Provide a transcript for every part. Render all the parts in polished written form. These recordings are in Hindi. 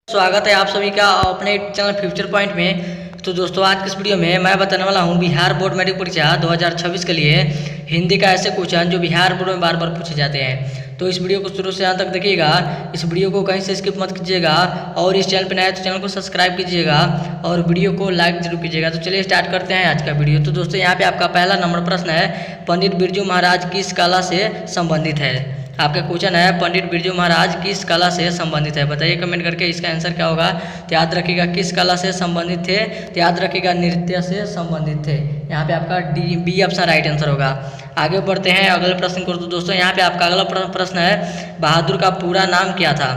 स्वागत है आप सभी का अपने चैनल फ्यूचर पॉइंट में। तो दोस्तों आज की इस वीडियो में मैं बताने वाला हूं बिहार बोर्ड मैट्रिक परीक्षा 2026 के लिए हिंदी का ऐसे क्वेश्चन जो बिहार बोर्ड में बार बार पूछे जाते हैं। तो इस वीडियो को शुरू से अंत तक देखिएगा, इस वीडियो को कहीं से स्किप मत कीजिएगा और इस चैनल पर नए तो चैनल को सब्सक्राइब कीजिएगा और वीडियो को लाइक जरूर कीजिएगा। तो चलिए स्टार्ट करते हैं आज का वीडियो। तो दोस्तों यहाँ पे आपका पहला नंबर प्रश्न है, पंडित बिरजू महाराज किस कला से संबंधित है। आपका क्वेश्चन है पंडित बिरजू महाराज किस कला से संबंधित है, बताइए कमेंट करके इसका आंसर क्या होगा। तो याद रखिएगा किस कला से संबंधित थे, तो याद रखिएगा नृत्य से संबंधित थे। यहाँ पे आपका बी ऑप्शन राइट आंसर होगा। आगे बढ़ते हैं अगले प्रश्न को। तो दोस्तों यहाँ पे आपका अगला प्रश्न है, बहादुर का पूरा नाम क्या था।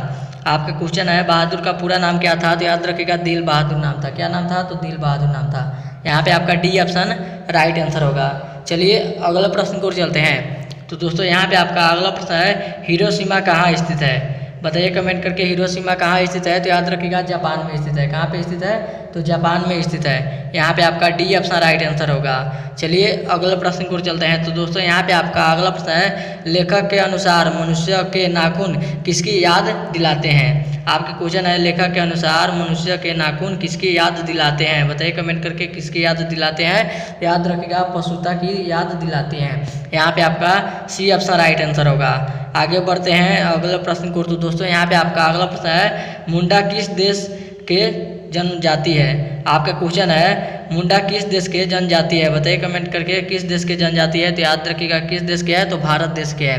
आपका क्वेश्चन है बहादुर का पूरा नाम क्या था, तो याद रखिएगा दिल बहादुर नाम था। क्या नाम था, तो दिल बहादुर नाम था। यहाँ पे आपका डी ऑप्शन राइट आंसर होगा। चलिए अगले प्रश्न को चलते हैं। तो दोस्तों यहाँ पे आपका अगला प्रश्न है, हिरोशिमा कहाँ स्थित है, बताइए कमेंट करके हिरोशिमा कहाँ स्थित है। तो याद रखिएगा जापान में स्थित है। कहाँ पे स्थित है, तो जापान में स्थित है। यहाँ पे आपका डी ऑप्शन राइट आंसर होगा। चलिए अगले प्रश्न को चलते हैं। तो दोस्तों यहाँ पे आपका अगला प्रश्न है, लेखक के अनुसार मनुष्य के नाखून किसकी याद दिलाते हैं। आपके क्वेश्चन है, लेखक के अनुसार मनुष्य के नाखून किसकी याद दिलाते हैं, बताइए कमेंट करके किसकी याद दिलाते हैं। याद रखिएगा पशुता की याद दिलाते हैं। यहाँ पे आपका सी ऑप्शन राइट आंसर होगा। आगे बढ़ते हैं अगले प्रश्न को। तो दोस्तों यहाँ पे आपका अगला प्रश्न है, मुंडा किस देश के जनजाति है। आपका क्वेश्चन है, मुंडा किस देश के जनजाति है, बताइए कमेंट करके किस देश के जनजाति है। तो याद रखिएगा किस देश के है, तो भारत देश के है।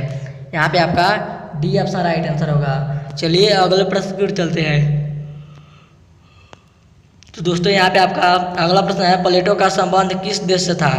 यहाँ पे आपका डी ऑप्शन राइट आंसर होगा। चलिए अगले प्रश्न की ओर चलते हैं। तो दोस्तों यहाँ पे आपका अगला प्रश्न है, प्लेटो का संबंध किस देश से था।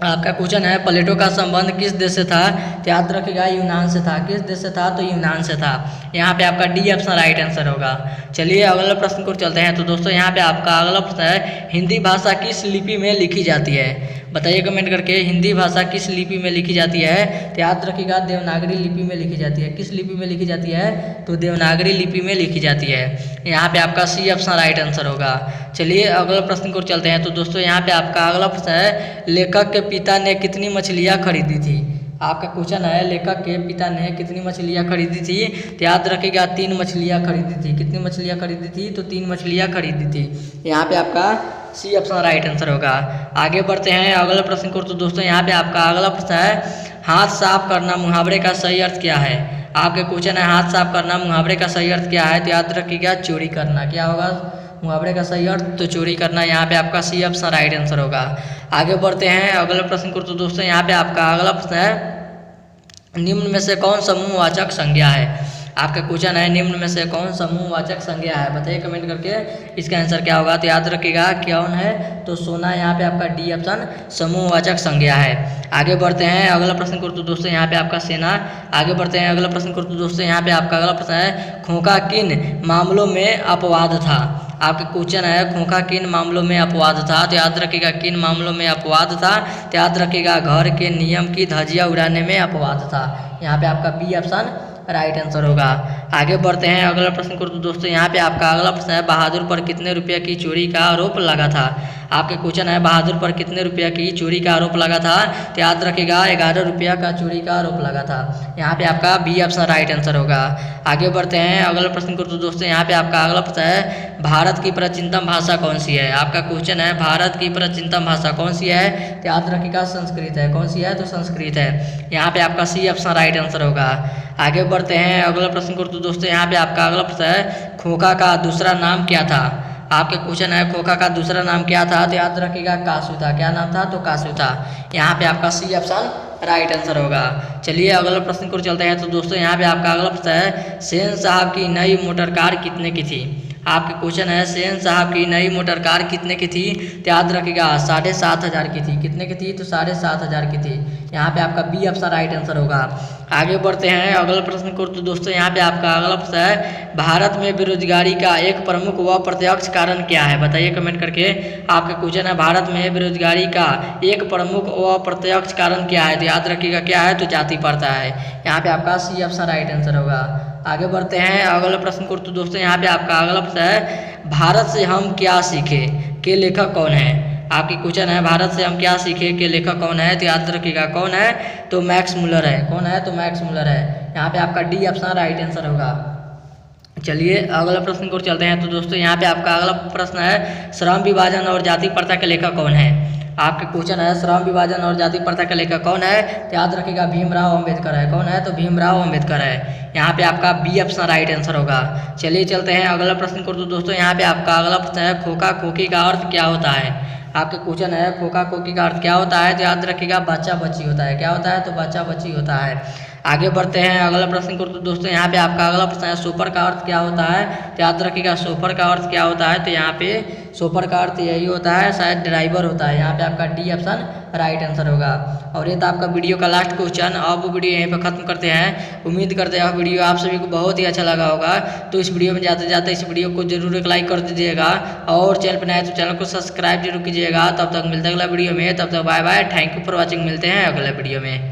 आपका क्वेश्चन है, प्लेटो का संबंध किस देश से था। तो याद रखिएगा यूनान से था। किस देश से था, तो यूनान से था। यहाँ पे आपका डी ऑप्शन राइट आंसर होगा। चलिए अगले प्रश्न को चलते हैं। तो दोस्तों यहाँ पे आपका अगला प्रश्न है, हिंदी भाषा किस लिपि में लिखी जाती है, बताइए कमेंट करके हिंदी भाषा किस लिपि में लिखी जाती है। तो याद रखिएगा देवनागरी लिपि में लिखी जाती है। किस लिपि में लिखी जाती है, तो देवनागरी लिपि में लिखी जाती है। यहाँ पे आपका सी ऑप्शन राइट आंसर होगा। चलिए अगले प्रश्न को चलते हैं। तो दोस्तों यहाँ पे आपका अगला प्रश्न है, लेखक के पिता ने कितनी मछलियाँ खरीदी थी। आपका क्वेश्चन है, लेखक के पिता ने कितनी मछलियाँ खरीदी थी। तो याद रखिएगा 3 मछलियाँ खरीदी थी। कितनी मछलियाँ खरीदी थी, तो 3 मछलियाँ खरीदी थी। यहाँ पे आपका सी ऑप्शन राइट आंसर होगा। आगे बढ़ते हैं अगले प्रश्न को। तो दोस्तों यहाँ पे आपका अगला प्रश्न है, हाथ साफ करना मुहावरे का सही अर्थ क्या है। आपके क्वेश्चन है, हाथ साफ करना मुहावरे का सही अर्थ क्या है। तो याद रखिएगा चोरी करना। क्या होगा मुहावरे का सही अर्थ, तो चोरी करना। यहाँ पे आपका सी ऑप्शन राइट आंसर होगा। आगे बढ़ते हैं अगले प्रश्न को। तो दोस्तों यहाँ पे आपका अगला प्रश्न है, निम्न में से कौन समूहवाचक संज्ञा है। आपका क्वेश्चन है, निम्न में से कौन समूहवाचक संज्ञा है, बताइए कमेंट करके इसका आंसर क्या होगा। तो याद रखिएगा कौन है, तो सोना। यहाँ पे आपका डी ऑप्शन समूहवाचक संज्ञा है। आगे बढ़ते हैं अगला प्रश्न को। तो दोस्तों यहाँ पे आपका सेना। आगे बढ़ते हैं अगला प्रश्न को। तो दोस्तों यहाँ पे आपका अगला प्रश्न है, खोखा किन मामलों में अपवाद था। आपके क्वेश्चन है, खोखा किन मामलों में अपवाद था। तो याद रखिएगा किन मामलों में अपवाद था। तो याद रखिएगा घर के नियम की धज्जियां उड़ाने में अपवाद था। यहाँ पे आपका बी ऑप्शन राइट आंसर होगा। आगे बढ़ते हैं अगला प्रश्न को। तो दोस्तों यहाँ पे आपका अगला प्रश्न है, बहादुर पर कितने रुपये की चोरी का आरोप लगा था। आपके क्वेश्चन है, बहादुर पर कितने रुपये की चोरी का आरोप लगा था। तो याद रखिएगा 11 रुपया का चोरी का आरोप लगा था। यहाँ पे आपका बी ऑप्शन राइट आंसर होगा। आगे बढ़ते हैं अगले प्रश्न को। तो दोस्तों यहाँ पे आपका अगला प्रश्न है, भारत की प्राचीनतम भाषा कौन सी है। आपका क्वेश्चन है, भारत की प्राचीनतम भाषा कौन सी है। तो याद रखिएगा संस्कृत है। कौन सी है, तो संस्कृत है। यहाँ पे आपका सी ऑप्शन राइट आंसर होगा। आगे बढ़ते हैं अगला प्रश्न को। तो दोस्तों यहाँ पे आपका अगला प्रश्न है, खोखा का दूसरा नाम क्या था। आपके क्वेश्चन है, खोखा का दूसरा नाम क्या था। तो याद रखिएगा कासू था। क्या नाम था, तो कासू था। यहाँ पे आपका सी ऑप्शन राइट आंसर होगा। चलिए अगले प्रश्न को चलते हैं। तो दोस्तों यहाँ पे आपका अगला प्रश्न है, सेन साहब की नई मोटर कार कितने की थी। आपके क्वेश्चन है, सेन साहब की नई मोटर कार कितने की थी। तो याद रखिएगा 7,500 की थी। कितने की थी, तो 7,500 की थी। यहाँ पे आपका बी ऑप्शन राइट आंसर होगा। आगे बढ़ते हैं अगले प्रश्न को। तो दोस्तों यहाँ पे आपका अगला प्रश्न है, भारत में बेरोजगारी का एक प्रमुख व प्रत्यक्ष कारण क्या है, बताइए कमेंट करके। आपके क्वेश्चन है, भारत में बेरोजगारी का एक प्रमुख व प्रत्यक्ष कारण क्या है। तो याद रखिएगा क्या है, तो जाति प्रथा है। यहाँ पे आपका सी ऑप्शन राइट आंसर होगा। आगे बढ़ते हैं अगले प्रश्न को। तो दोस्तों यहाँ पे आपका अगला प्रश्न है, भारत से हम क्या सीखे के लेखक कौन है। आपकी क्वेश्चन है, भारत से हम क्या सीखे के लेखक कौन है। तो याद रखिएगा कौन है, तो मैक्स मुलर है। कौन है, तो मैक्स मुलर है। यहाँ पे आपका डी ऑप्शन राइट आंसर होगा। चलिए अगला प्रश्न को चलते हैं। तो दोस्तों यहाँ पे आपका अगला प्रश्न है श्रम विभाजन और जाति प्रथा के लेखक कौन है। आपके क्वेश्चन है श्रम विभाजन और जाति प्रथा के लेखक कौन है। तो याद रखिएगा भीमराव अम्बेडकर है। कौन है? तो भीमराव अम्बेडकर है। यहाँ पे आपका बी ऑप्शन राइट आंसर होगा। चलिए चलते हैं अगला प्रश्न को। तो दोस्तों यहाँ पे आपका अगला प्रश्न है खोखा खोखी का अर्थ क्या होता है। आपके क्वेश्चन है खोखा खोखी का अर्थ क्या होता है। तो याद रखिएगा बच्चा बच्ची होता है। क्या होता है? तो बच्चा बच्ची होता है। आगे बढ़ते हैं अगला प्रश्न को। तो दोस्तों यहाँ पे आपका अगला प्रश्न है सोपर का अर्थ क्या होता है। तो याद रखिएगा सोपर का अर्थ क्या होता है। तो यहाँ पे सोपर का अर्थ यही होता है, शायद ड्राइवर होता है। यहाँ पे आपका डी ऑप्शन राइट आंसर होगा। और ये था आपका वीडियो का लास्ट क्वेश्चन। अब वीडियो यहीं पर खत्म करते हैं। उम्मीद करते हैं वीडियो आप सभी को बहुत ही अच्छा लगा होगा। तो इस वीडियो में जाते जाते इस वीडियो को जरूर एक लाइक कर दीजिएगा और चैनल पर नए तो चैनल को सब्सक्राइब जरूर कीजिएगा। तब तक मिलते हैं अगला वीडियो में। तब तक bye bye, thank you for watching. मिलते हैं अगले वीडियो में।